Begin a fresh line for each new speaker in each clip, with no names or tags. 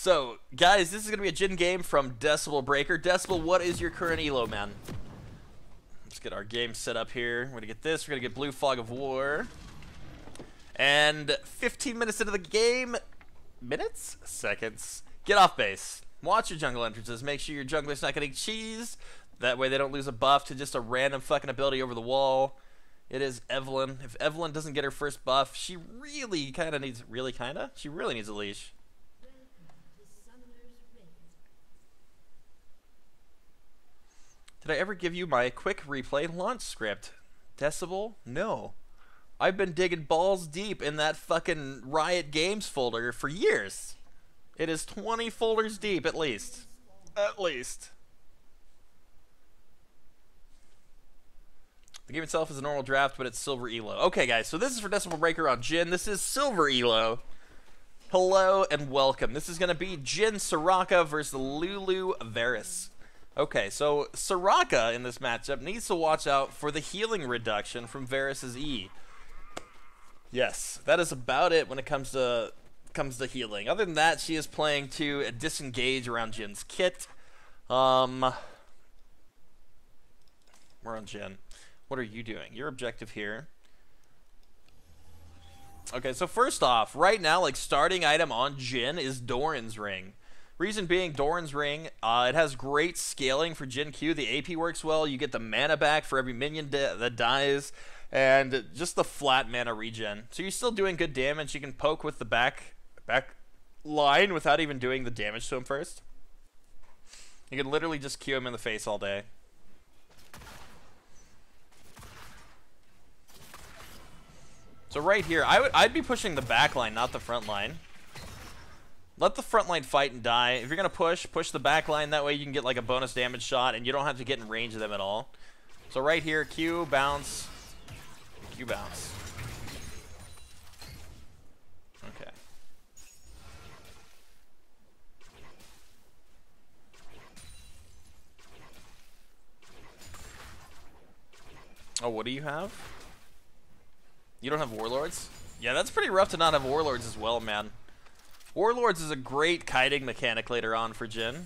So, guys, this is going to be a Jhin game from DecibleBreaker. Decibel, what is your current ELO, man? Let's get our game set up here. We're going to get this. We're going to get Blue Fog of War. And 15 minutes into the game, minutes? Seconds. Get off base. Watch your jungle entrances. Make sure your jungler's not getting cheesed. That way they don't lose a buff to just a random fucking ability over the wall. It is Evelyn. If Evelyn doesn't get her first buff, she really kind of needs... Really kind of? She really needs a leash. Did I ever give you my quick replay launch script? Decibel? No. I've been digging balls deep in that fucking Riot Games folder for years. It is 20 folders deep at least. At least. The game itself is a normal draft, but it's silver ELO. Okay, guys, so this is for DecibleBreaker on Jhin. This is silver ELO. Hello and welcome. This is going to be Jhin SORAKA versus Lulu Varus. Okay, so SORAKA in this matchup needs to watch out for the healing reduction from Varus's E. Yes, that is about it when it comes to healing. Other than that, she is playing to disengage around Jhin's kit. We're on Jhin. What are you doing? Your objective here. Okay, so first off, right now, like, starting item on Jhin is Doran's Ring. Reason being, Doran's Ring, it has great scaling for Jhin Q. The AP works well. You get the mana back for every minion that dies, and just the flat mana regen. So you're still doing good damage. You can poke with the back line without even doing the damage to him first. You can literally just Q him in the face all day. So right here, I'd be pushing the back line, not the front line. Let the front line fight and die. If you're going to push the back line. That way you can get like a bonus damage shot and you don't have to get in range of them at all. So right here, Q, bounce. Q, bounce. Okay. Oh, what do you have? You don't have Warlords? Yeah, that's pretty rough to not have Warlords as well, man. Warlords is a great kiting mechanic later on for Jhin.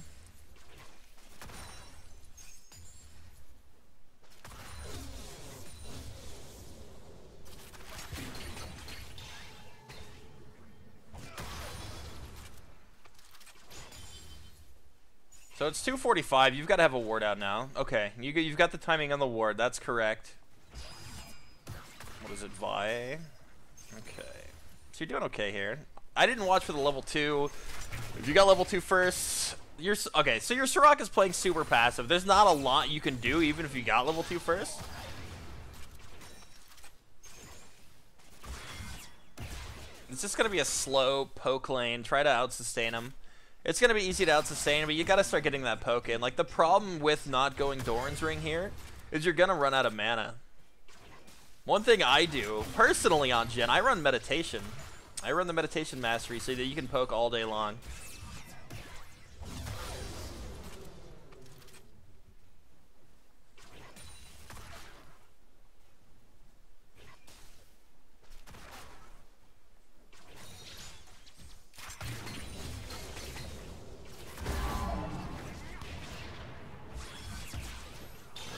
So it's 2:45. You've got to have a ward out now. Okay, you've got the timing on the ward. That's correct. What is it, Vi? Okay. So you're doing okay here. I didn't watch for the level 2. If you got level 2 first, okay, so your SORAKA's playing super passive. There's not a lot you can do even if you got level 2 first. It's just going to be a slow poke lane. Try to out-sustain him. It's going to be easy to out-sustain, but you got to start getting that poke in. Like, the problem with not going Doran's Ring here is you're going to run out of mana. One thing I do, personally on Jhin, I run Meditation. I run the Meditation Mastery so that you can poke all day long.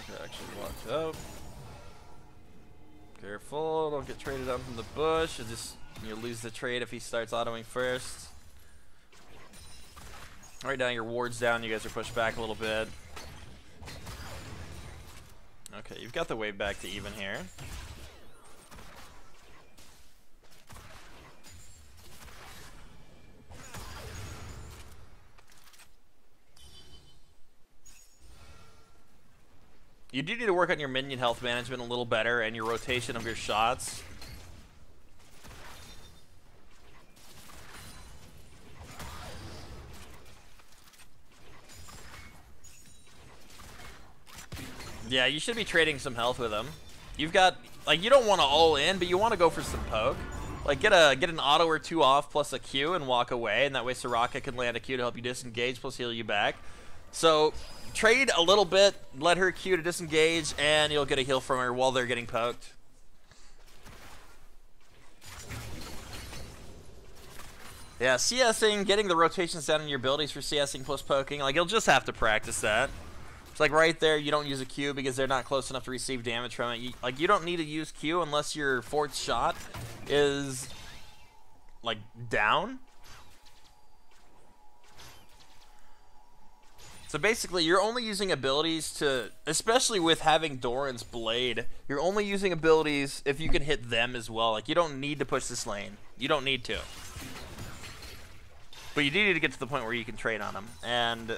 Okay, actually walked up. Careful, don't get traded out from the bush. You'll lose the trade if he starts autoing first. Right now, your ward's down. You guys are pushed back a little bit. Okay, you've got the wave back to even here. You do need to work on your minion health management a little better and your rotation of your shots. Yeah, you should be trading some health with him. You've got, like, you don't want to all in, but you want to go for some poke. Like, get an auto or 2 off plus a Q and walk away, and that way SORAKA can land a Q to help you disengage plus heal you back. So, trade a little bit, let her Q to disengage, and you'll get a heal from her while they're getting poked. Yeah, CSing, getting the rotations down in your abilities for CSing plus poking, like, you'll just have to practice that. It's like right there, you don't use a Q because they're not close enough to receive damage from it. You don't need to use Q unless your fourth shot is, like, down. So basically, you're only using abilities to, especially with having Doran's Blade, you're only using abilities if you can hit them as well. Like, you don't need to push this lane. You don't need to. But you do need to get to the point where you can trade on them. And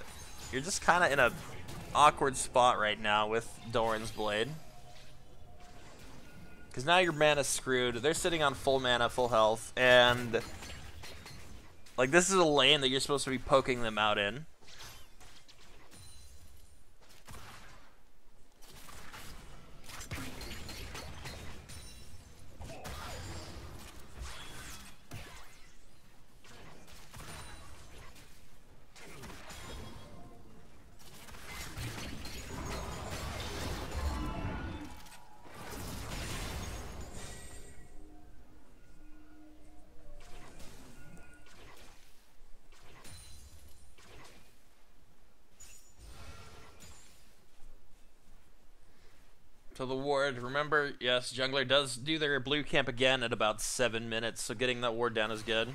you're just kind of in a awkward spot right now with Doran's Blade. Because now your mana's screwed. They're sitting on full mana, full health. And, like, this is a lane that you're supposed to be poking them out in. So the ward, remember, yes, jungler does do their blue camp again at about 7 minutes, so getting that ward down is good.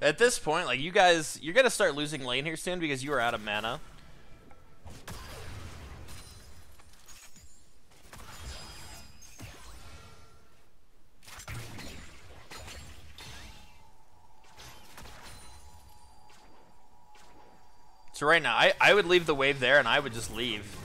At this point, like, you guys, you're going to start losing lane here soon because you are out of mana. So right now, I would leave the wave there and I would just leave.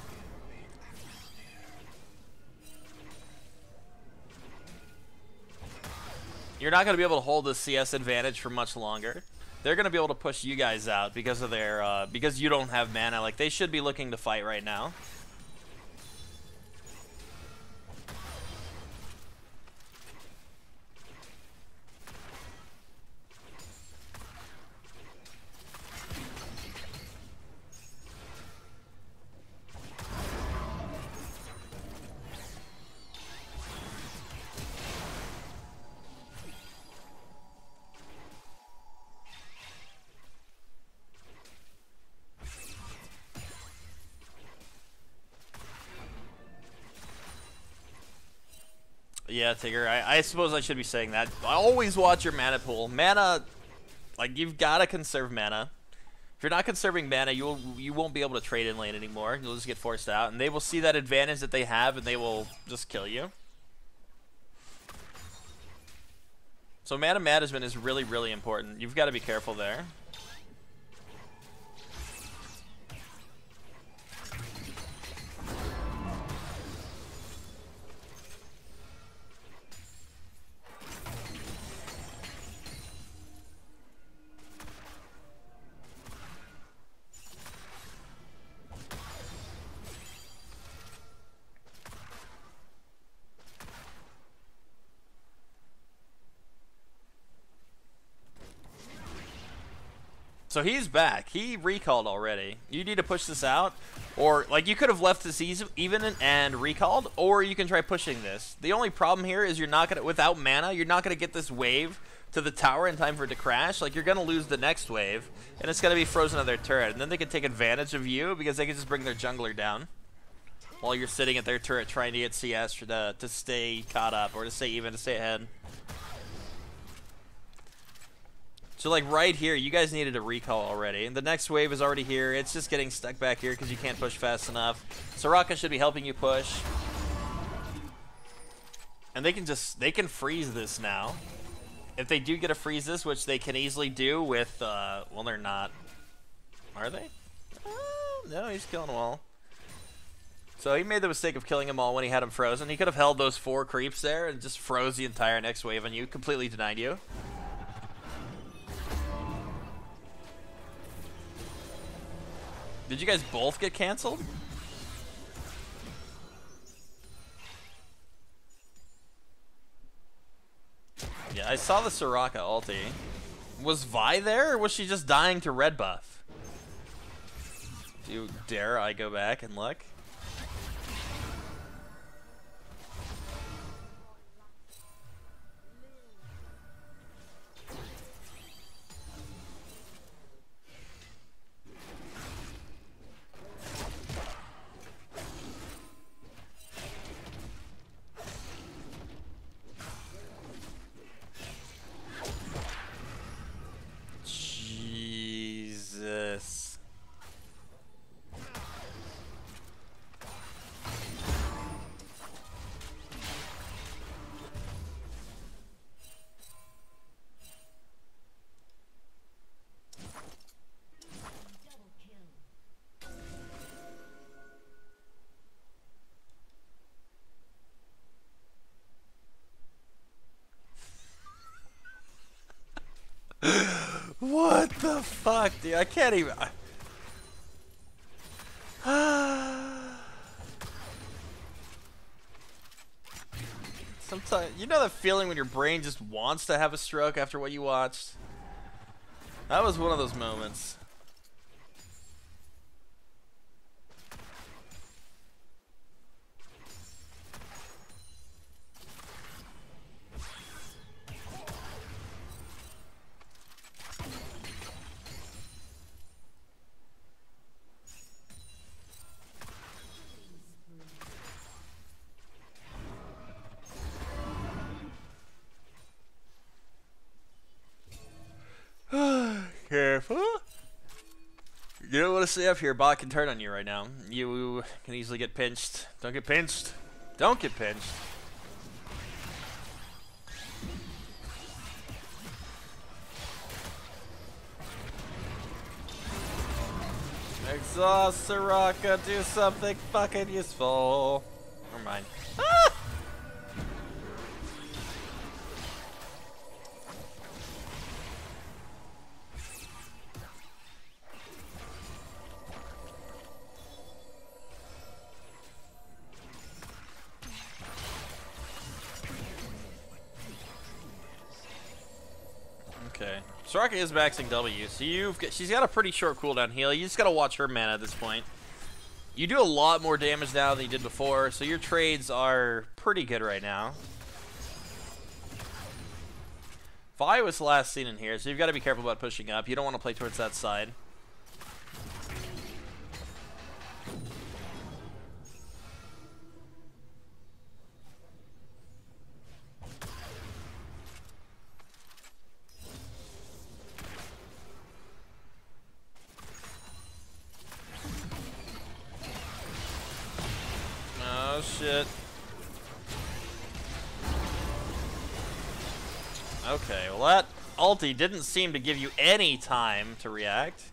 You're not going to be able to hold the CS advantage for much longer. They're going to be able to push you guys out because of their because you don't have mana. Like, they should be looking to fight right now. Yeah, Tigger, I suppose I should be saying that. I always watch your mana pool. Mana, like, you've got to conserve mana. If you're not conserving mana, you won't be able to trade in lane anymore. You'll just get forced out, and they will see that advantage that they have, and they will just kill you. So mana management is really, really important. You've got to be careful there. So he's back. He recalled already. You need to push this out, or like you could have left this even and recalled, or you can try pushing this. The only problem here is you're not gonna, without mana, you're not gonna get this wave to the tower in time for it to crash. Like, you're gonna lose the next wave, and it's gonna be frozen on their turret, and then they can take advantage of you because they can just bring their jungler down while you're sitting at their turret trying to get CS to stay caught up, or to stay even, to stay ahead. So, like, right here, you guys needed a recall already. And the next wave is already here. It's just getting stuck back here because you can't push fast enough. SORAKA should be helping you push. And they can freeze this now. If they do get to freeze this, which they can easily do with, well, they're not. Are they? No, he's killing them all. So he made the mistake of killing them all when he had them frozen. He could have held those 4 creeps there and just froze the entire next wave on you. Completely denied you. Did you guys both get canceled? I saw the Soraka ulti. Was Vi there, or was she just dying to red buff? Dare I go back and look? Jesus. What the fuck, dude? I can't even. Sometimes, you know that feeling when your brain just wants to have a stroke after what you watched? That was one of those moments. Careful. You don't want to stay up here. Bot can turn on you right now. You can easily get pinched. Don't get pinched. Don't get pinched. Exhaust Soraka. Do something fucking useful. Never mind. Ah! Okay. Soraka is maxing W, so she's got a pretty short cooldown heal. You just gotta watch her mana at this point. You do a lot more damage now than you did before, so your trades are pretty good right now. Vi was last seen in here, so you've got to be careful about pushing up. You don't want to play towards that side. Oh shit. Okay, well that ulti didn't seem to give you any time to react.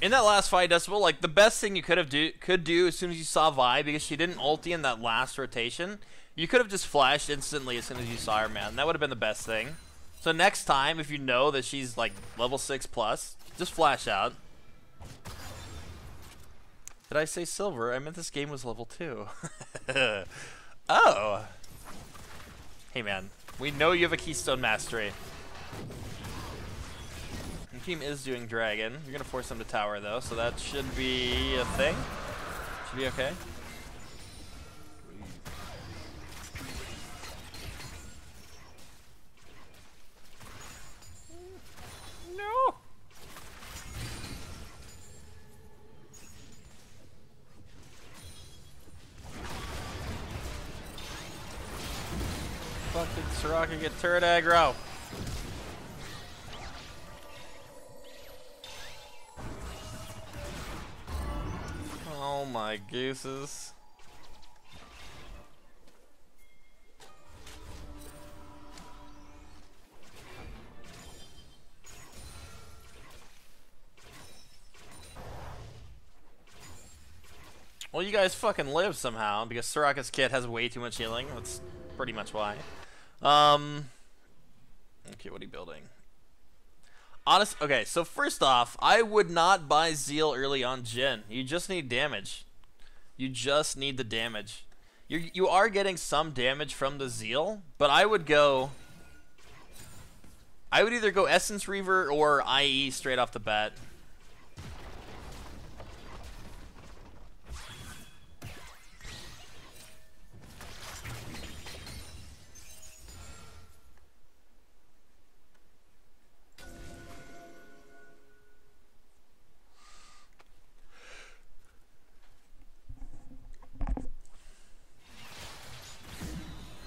In that last fight, Decibel, like the best thing you could do as soon as you saw Vi, because she didn't ulti in that last rotation, you could have just flashed instantly as soon as you saw her, man. That would have been the best thing. So next time, if you know that she's like level 6 plus, just flash out. Did I say silver? I meant this game was level 2. Oh. Hey man, we know you have a Keystone Mastery. Your team is doing Dragon. You're gonna force them to tower though, so that should be a thing. Should be okay. No. Fuck, did Soraka get turret aggro? my gooses. Well, you guys fucking live somehow, because SORAKA's kit has way too much healing. That's pretty much why. Okay, what are you building? Okay, so first off, I would not buy Zeal early on Jhin. You just need damage. You just need the damage. You are getting some damage from the Zeal, but I would either go Essence Reaver or IE straight off the bat.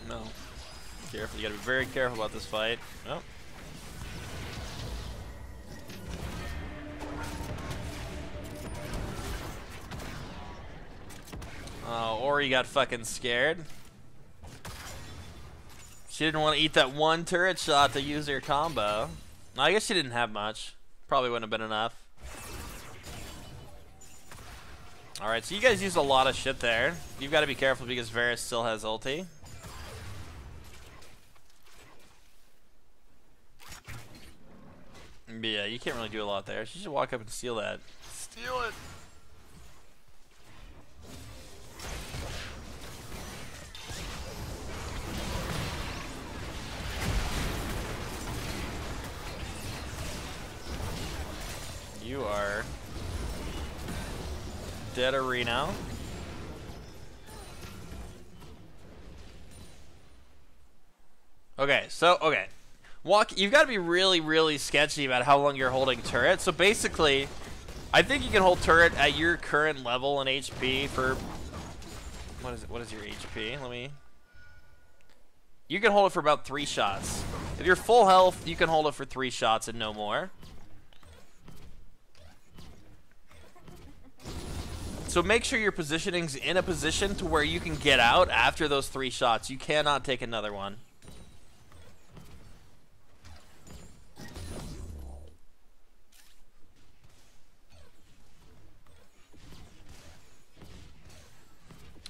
No. Careful, you gotta be very careful about this fight. Oh. Oh, Ori got fucking scared. She didn't want to eat that one turret shot to use her combo. I guess she didn't have much. Probably wouldn't have been enough. Alright, so you guys used a lot of shit there. You've got to be careful because Varus still has ulti. But yeah, you can't really do a lot there. She should walk up and steal that. Steal it! You are dead arena. Okay, so, okay. You've got to be really, really sketchy about how long you're holding turret. So basically, I think you can hold turret at your current level in HP for... What is your HP? You can hold it for about 3 shots. If you're full health, you can hold it for 3 shots and no more. So make sure your positioning's in a position to where you can get out after those 3 shots. You cannot take another one.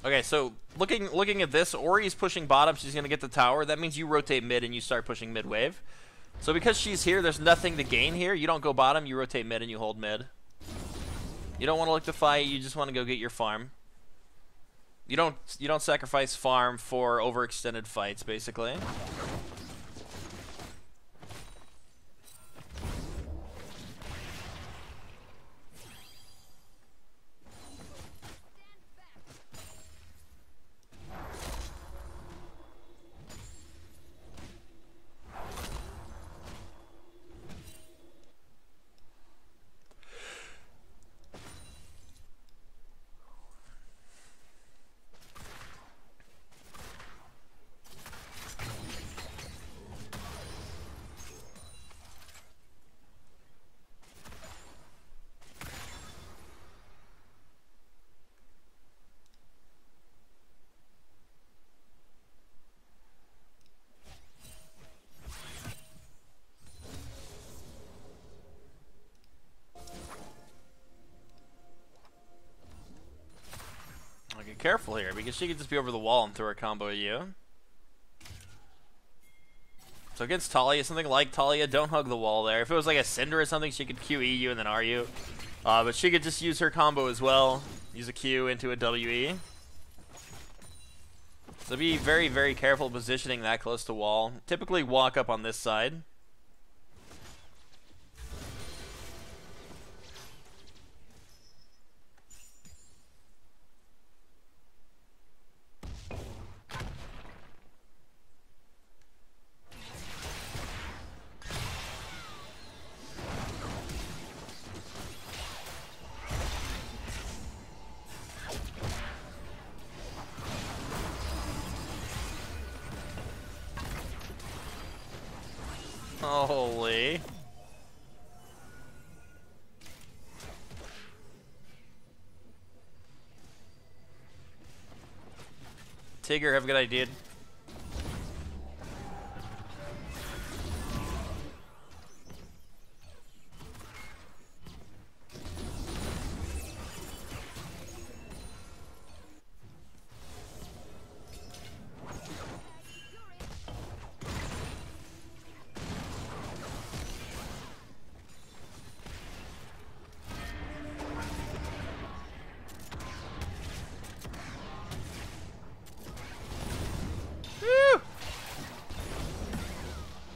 Okay, so looking at this, Ori's pushing bottom. She's gonna get the tower. That means you rotate mid and you start pushing mid wave. So because she's here, there's nothing to gain here. You don't go bottom. You rotate mid and you hold mid. You don't want to look to fight. You just want to go get your farm. You don't sacrifice farm for overextended fights, basically. Careful here, because she could just be over the wall and throw a combo at you. So against Talia, something like Talia, don't hug the wall there. If it was like a Cinder or something, she could QE you and then RU. But she could just use her combo as well. Use a Q into a WE. So be very, very careful positioning that close to wall. Typically walk up on this side. Holy. Tigger, have a good idea.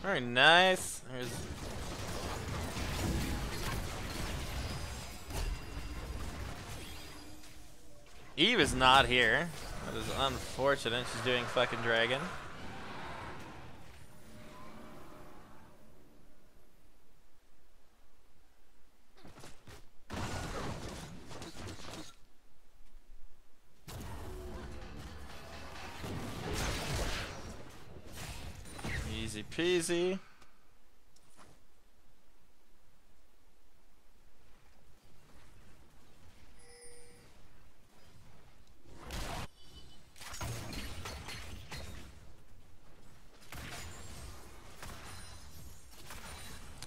Very nice. There's... Eve is not here. That is unfortunate. She's doing fucking dragon. Easy peasy.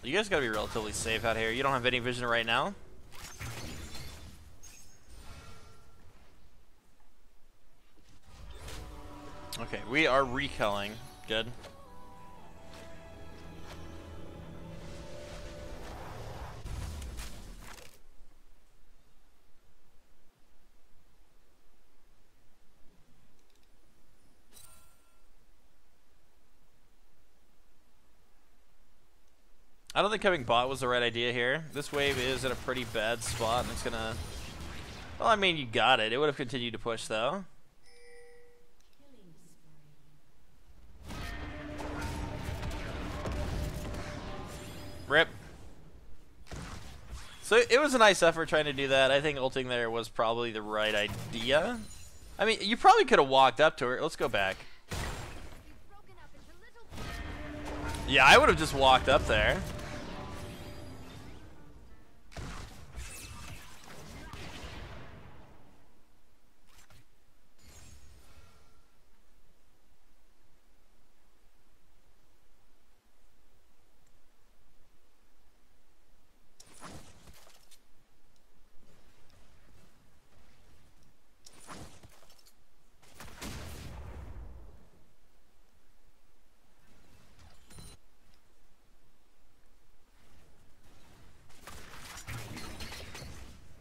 You guys gotta be relatively safe out here. You don't have any vision right now. Okay, we are recalling. Good. I don't think coming bot was the right idea here. This wave is in a pretty bad spot, and it's gonna... Well, I mean, you got it. It would have continued to push, though. Rip. So it was a nice effort trying to do that. I think ulting there was probably the right idea. I mean, you probably could have walked up to her. Let's go back. Yeah, I would have just walked up there.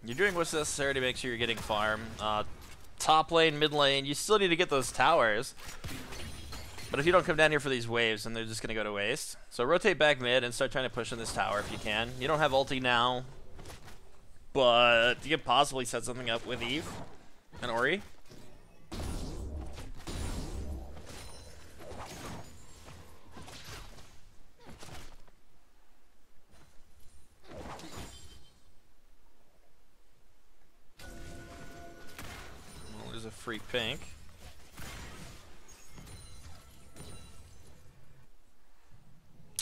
You're doing what's necessary to make sure you're getting farm. Top lane, mid lane, you still need to get those towers. But if you don't come down here for these waves, then they're just going to go to waste. So rotate back mid and start trying to push in this tower if you can. You don't have ulti now, but you could possibly set something up with Eve and Ori. Free pink.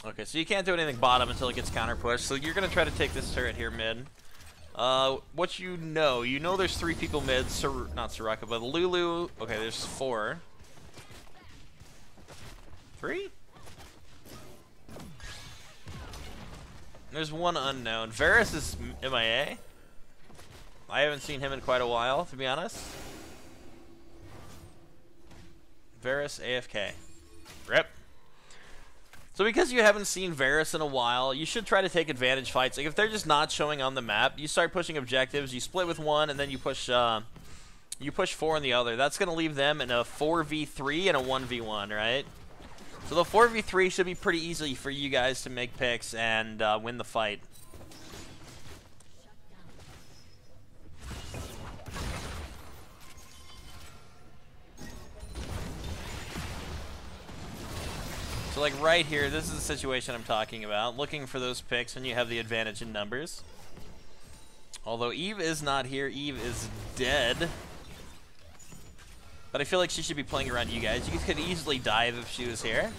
Okay, so you can't do anything bottom until it gets counter pushed. So you're gonna try to take this turret here mid. What you know there's 3 people mid. Not SORAKA, but Lulu. Okay, there's 4. 3? There's 1 unknown. Varus is MIA. I haven't seen him in quite a while, to be honest. Varus AFK. Rip. So because you haven't seen Varus in a while, you should try to take advantage fights. Like if they're just not showing on the map, you start pushing objectives, you split with one, and then you push 4 in the other. That's going to leave them in a 4v3 and a 1v1, right? So the 4v3 should be pretty easy for you guys to make picks and win the fight. So like right here, this is the situation I'm talking about. Looking for those picks when you have the advantage in numbers. Although Eve is not here, Eve is dead. But I feel like she should be playing around you guys. You could easily dive if she was here.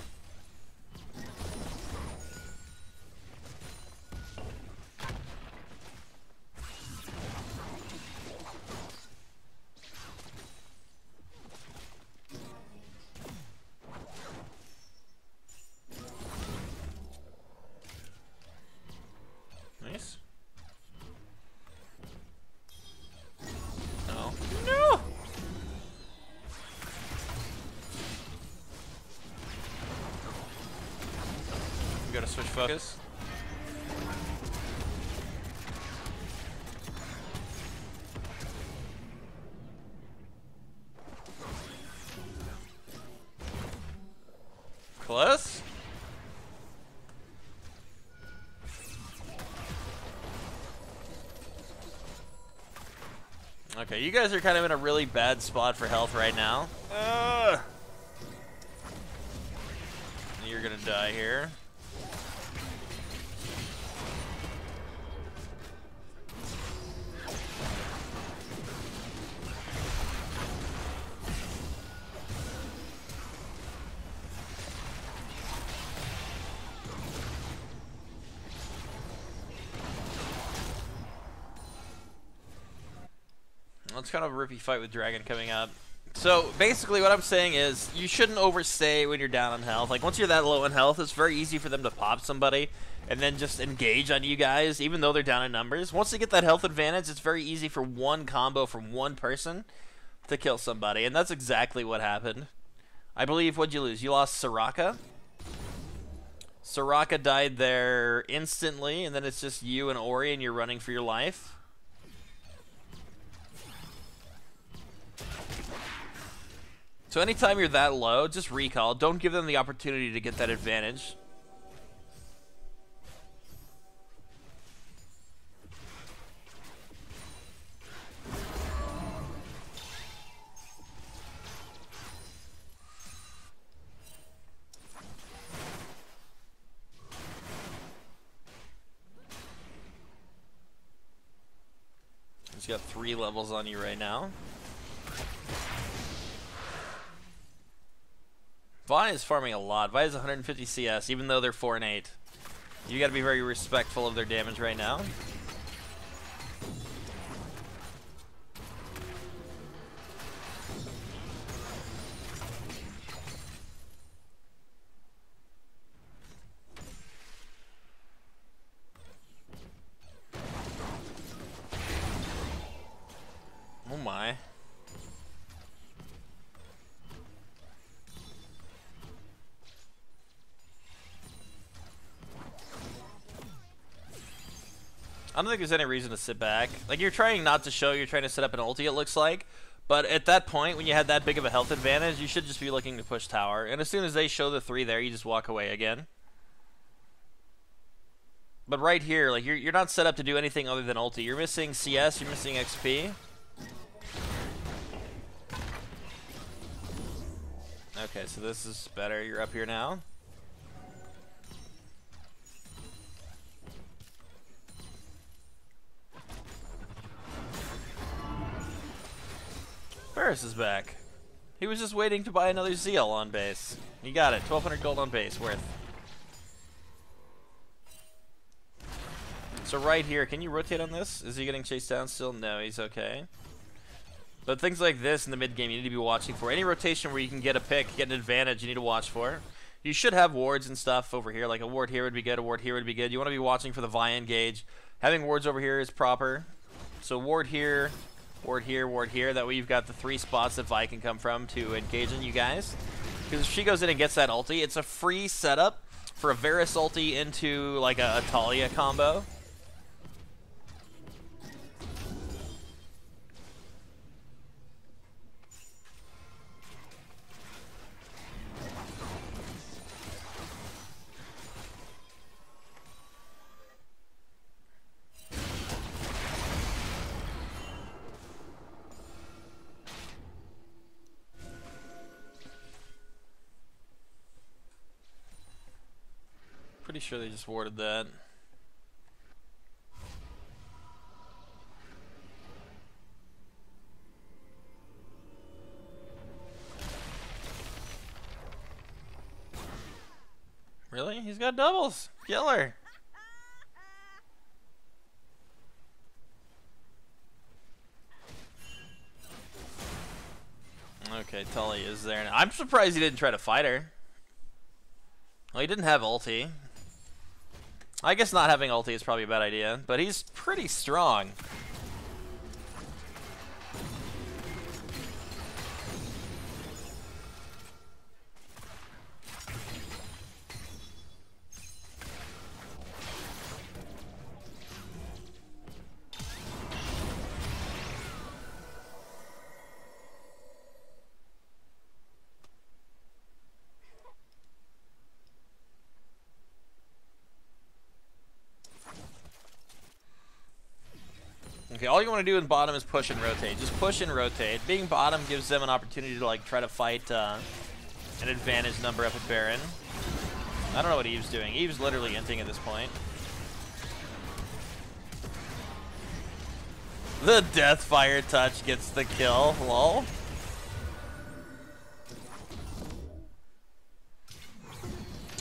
switch focus. Close. Okay, you guys are kind of in a really bad spot for health right now. You're gonna die here. It's kind of a rippy fight with Dragon coming up. So basically what I'm saying is you shouldn't overstay when you're down on health. Like once you're that low in health, it's very easy for them to pop somebody and then just engage on you guys even though they're down in numbers. Once they get that health advantage, it's very easy for one combo from one person to kill somebody, and that's exactly what happened. I believe, what'd you lose? You lost SORAKA? SORAKA died there instantly, and then it's just you and Ori and you're running for your life. So anytime you're that low, just recall. Don't give them the opportunity to get that advantage. He's got 3 levels on you right now. Vi is farming a lot. Vi is 150 CS, even though they're 4 and 8. You gotta be very respectful of their damage right now. Oh my. I don't think there's any reason to sit back. Like, you're trying not to show, you're trying to set up an ulti, it looks like. But at that point, when you had that big of a health advantage, you should just be looking to push tower. And as soon as they show the 3 there, you just walk away again. But right here, like, you're not set up to do anything other than ulti. You're missing CS, you're missing XP. Okay, so this is better. You're up here now. Varus is back. He was just waiting to buy another Zeal on base. He got it. 1,200 gold on base worth. So right here, can you rotate on this? Is he getting chased down still? No, he's okay. But things like this in the mid game you need to be watching for. Any rotation where you can get a pick, get an advantage, you need to watch for. You should have wards and stuff over here. Like a ward here would be good, a ward here would be good. You want to be watching for the Vi engage. Having wards over here is proper. So ward here, ward here, ward here. That way you've got the 3 spots that Vi can come from to engage on you guys. Because if she goes in and gets that ulti, it's a free setup for a Varus ulti into like a Talia combo. Pretty sure they just warded that. Really? He's got doubles. Killer. Okay, Tully is there now. I'm surprised he didn't try to fight her. Well, he didn't have ulti. I guess not having ulti is probably a bad idea, but he's pretty strong. Okay, all you want to do in bottom is push and rotate. Just push and rotate. Being bottom gives them an opportunity to like try to fight an advantage number up at Baron. I don't know what Eve's doing. Eve's literally inting at this point. The Deathfire touch gets the kill. Lol.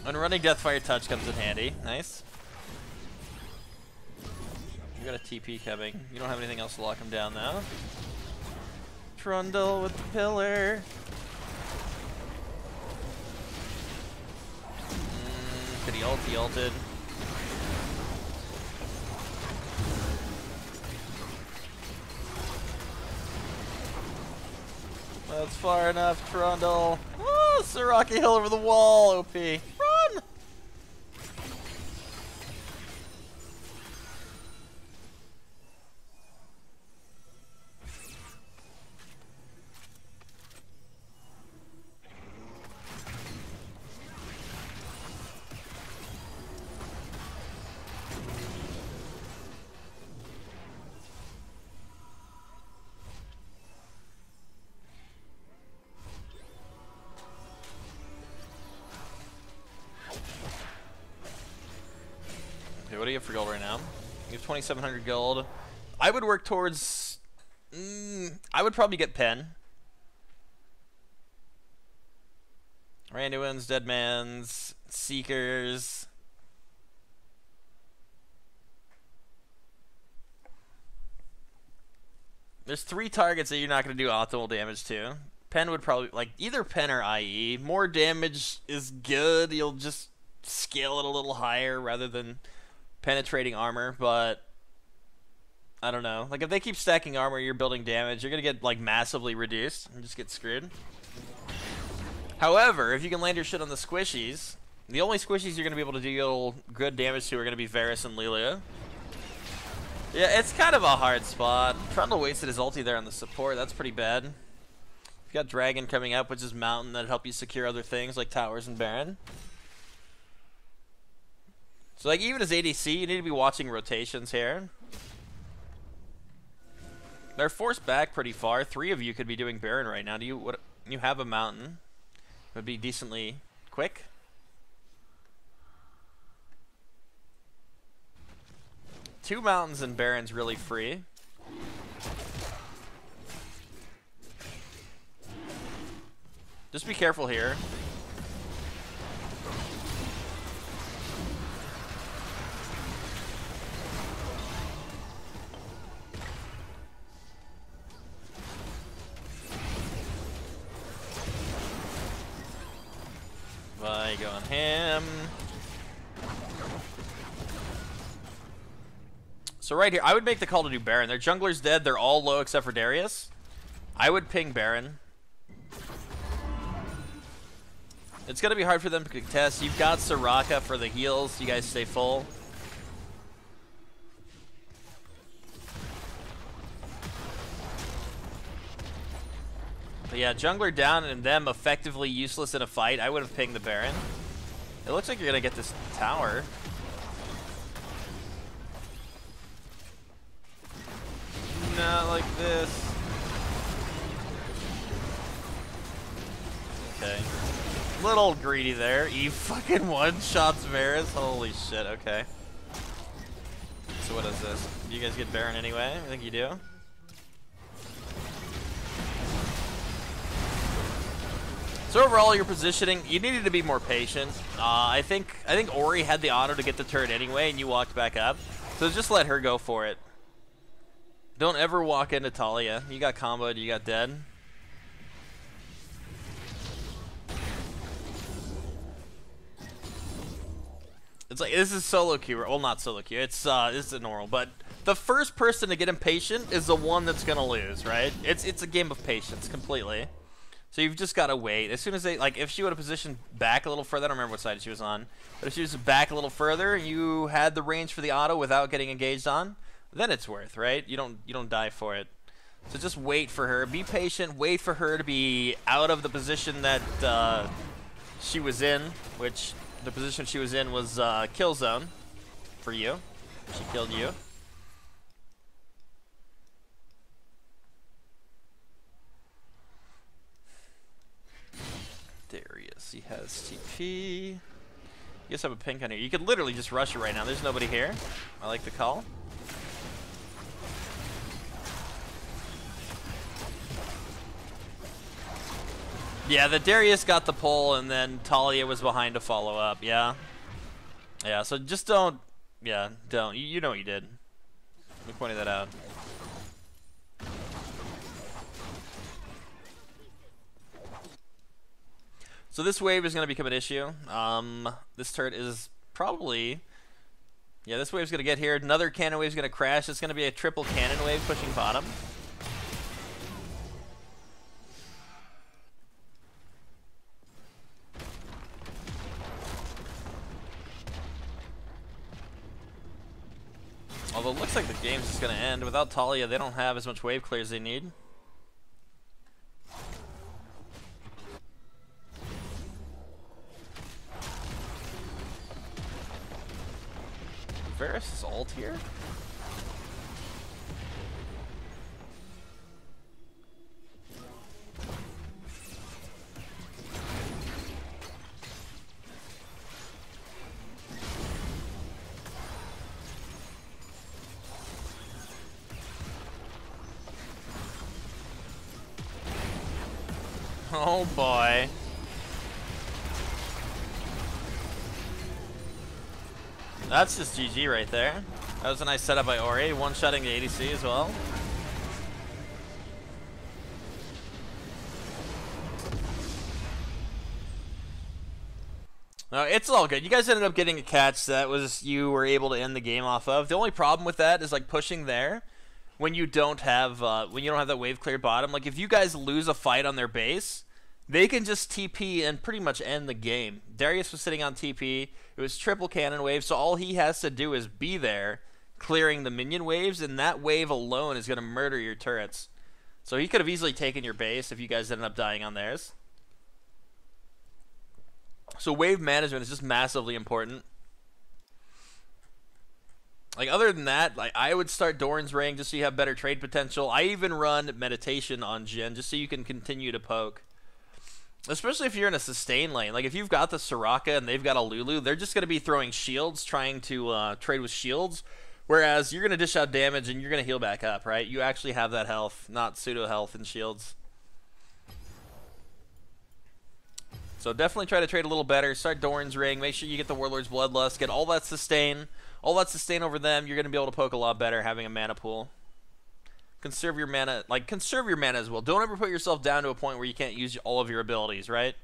When running Deathfire touch comes in handy. Nice. You got a TP coming. You don't have anything else to lock him down now. Trundle with the pillar. Could he ult? He ulted. That's far enough, Trundle. Oh, SORAKA hill over the wall, OP. Run! Okay, what do you have for gold right now? You have 2,700 gold. I would work towards... I would probably get Pen. Randuin's, Deadman's, Seekers. There's 3 targets that you're not going to do optimal damage to. Pen would probably... like, either Pen or IE. More damage is good. You'll just scale it a little higher rather than... penetrating armor, but I don't know. Like if they keep stacking armor, you're building damage, you're gonna get like massively reduced and just get screwed. However, if you can land your shit on the squishies, the only squishies you're gonna be able to deal good damage to are gonna be Varus and Lulu. Yeah, it's kind of a hard spot. Trundle wasted his ulti there on the support. That's pretty bad. You've got Dragon coming up, which is Mountain, that'd help you secure other things like towers and Baron. So like even as ADC, you need to be watching rotations here. They're forced back pretty far. 3 of you could be doing Baron right now. Do you have a Mountain? It would be decently quick. Two Mountains and Baron's really free. Just be careful here. I go on him. So right here, I would make the call to do Baron. Their jungler's dead. They're all low except for Darius. I would ping Baron. It's going to be hard for them to contest. You've got SORAKA for the heals. You guys stay full. But yeah, jungler down and them effectively useless in a fight. I would have pinged the Baron. It looks like you're going to get this tower. Not like this. Okay. Little greedy there. Eve fucking one-shots Varus. Holy shit, okay. So what is this? Do you guys get Baron anyway? I think you do. So overall, your positioning, you needed to be more patient. I think Ori had the auto to get the turret anyway, and you walked back up. So just let her go for it. Don't ever walk into Talia. You got comboed, you got dead. It's like, this is solo queue, well not solo queue, it's this is normal, but the first person to get impatient is the one that's gonna lose, right? It's a game of patience, completely. So you've just gotta wait. As soon as they, like, if she would have positioned back a little further, I don't remember what side she was on, but if she was back a little further, you had the range for the auto without getting engaged on, then it's worth, right? You don't die for it. So just wait for her, be patient, wait for her to be out of the position that she was in, which the position she was in was kill zone for you. She killed you. has TP. You guys have a pink on here. You could literally just rush it right now. There's nobody here. I like the call. Yeah, the Darius got the pull, and then Talia was behind to follow up. Yeah. Yeah, so just don't. Yeah, don't. You know what you did. We pointed that out. So this wave is going to become an issue. This turret is probably... Yeah, this wave's going to get here. Another cannon wave's going to crash. It's going to be a triple cannon wave pushing bottom. Although it looks like the game's just going to end. Without Talia, they don't have as much wave clear as they need. Varus is ult here. Oh boy. That's just GG right there. That was a nice setup by Ori, one-shotting the ADC as well. No, it's all good. You guys ended up getting a catch that was you were able to end the game off of. The only problem with that is like pushing there when you don't have that wave cleared bottom. Like if you guys lose a fight on their base, they can just TP and pretty much end the game. Darius was sitting on TP. It was triple cannon wave, so all he has to do is be there, clearing the minion waves, and that wave alone is going to murder your turrets. So he could have easily taken your base if you guys ended up dying on theirs. So wave management is just massively important. Like other than that, like I would start Doran's Ring just so you have better trade potential. I even run Meditation on Jhin just so you can continue to poke. Especially if you're in a sustain lane. Like if you've got the Soraka and they've got a Lulu, they're just going to be throwing shields, trying to trade with shields. Whereas you're going to dish out damage and you're going to heal back up, right? You actually have that health, not pseudo health and shields. So definitely try to trade a little better. Start Doran's Ring. Make sure you get the Warlord's Bloodlust. Get all that sustain. All that sustain over them. You're going to be able to poke a lot better having a mana pool. Conserve your mana. Like, conserve your mana as well. Don't ever put yourself down to a point where you can't use all of your abilities, right?